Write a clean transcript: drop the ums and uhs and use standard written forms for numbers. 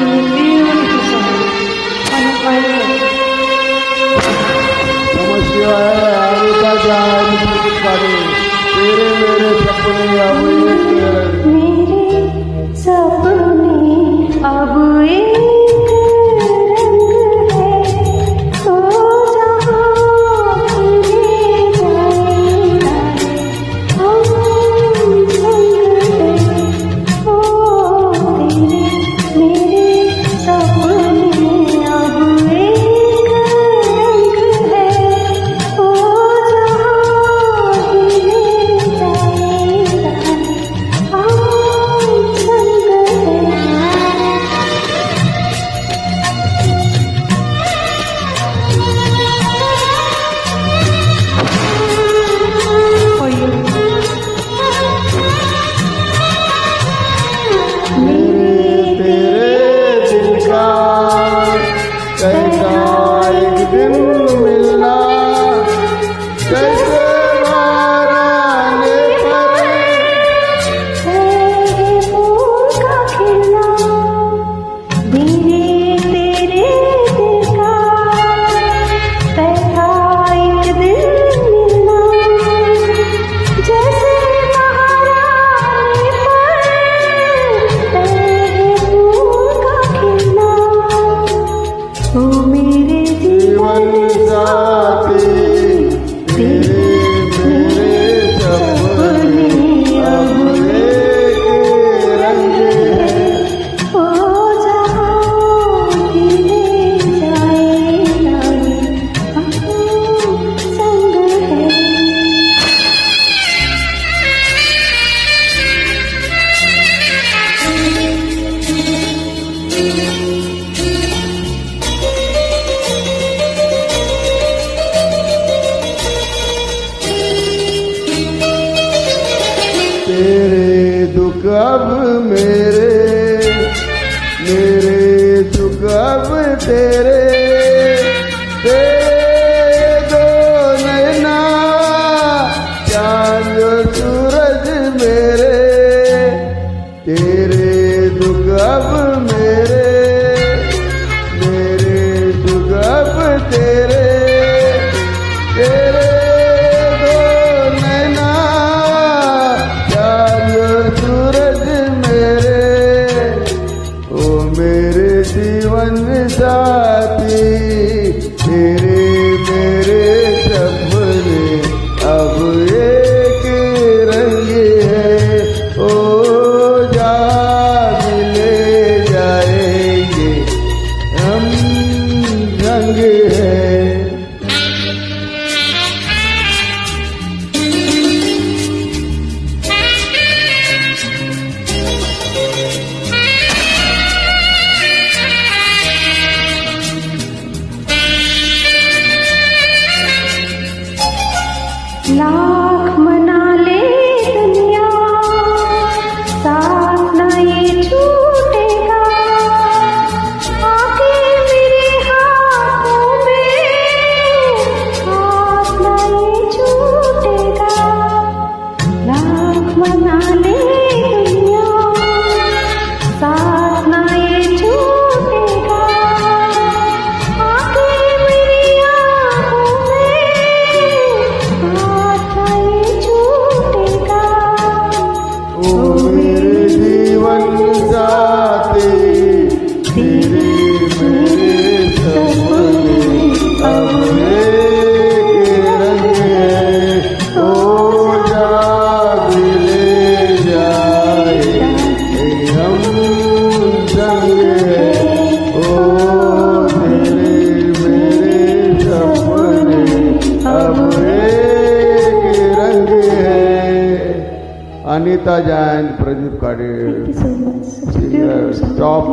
in a beautiful song on a quiet day. समस्या है अनिता जान प्रदीप काटे तेरे मेरे सपने अब एक मेरे सपने अब एक रंग है, तो जहाँ खिले जाएगा हम संग है। ओ तेरे मेरे सपने अब एक रंग है, तो जहाँ खिले जाएगा हम संग है। For you. मेरे तेरे दिल का कैसा एक दिन मिलना कैसे माराने पर तेरे फूल का खिलना, मेरे तेरे दिल का कैसा एक दिन मिलना, जैसे महारानी पर तेरे फूल का खिलना। ओ मेरे जीवन साथी तेरे मेरे सपने अब एक रंग है। ओ जहाँ खिले जाएगा हम संग है। तेरे दुख अब मेरे दुख अब तेरे तेरे दो नैना चांद सूरज मेरे तेरे दुख अब मेरे दुख अब तेरे तेरे दो नैना चांद सूरज मेरे ओ मेरे जीवन साथी तेरे मेरे सपने अब एक रंग है। ओ जा मिले जाएंगे हम रंग है। लाख मना ले दुनिया, साथ ना ये छूटेगा, आके मेरे हाथों में हाथ ना ये छूटेगा। लाख मना ले दुनिया, साथ ना ये छूटेगा, आके मेरी आँखों में हाथ ना ये छूटेगा। ओ मेरे जीवन साथी तेरे मेरे सपने अब एक रंग है। ओ जा मिले जाए हम संग है। ओ तेरे मेरे सपने अब एक रंग है। अनिता जैन प्रदीप काटे Thank you so much. Such a beautiful song. Top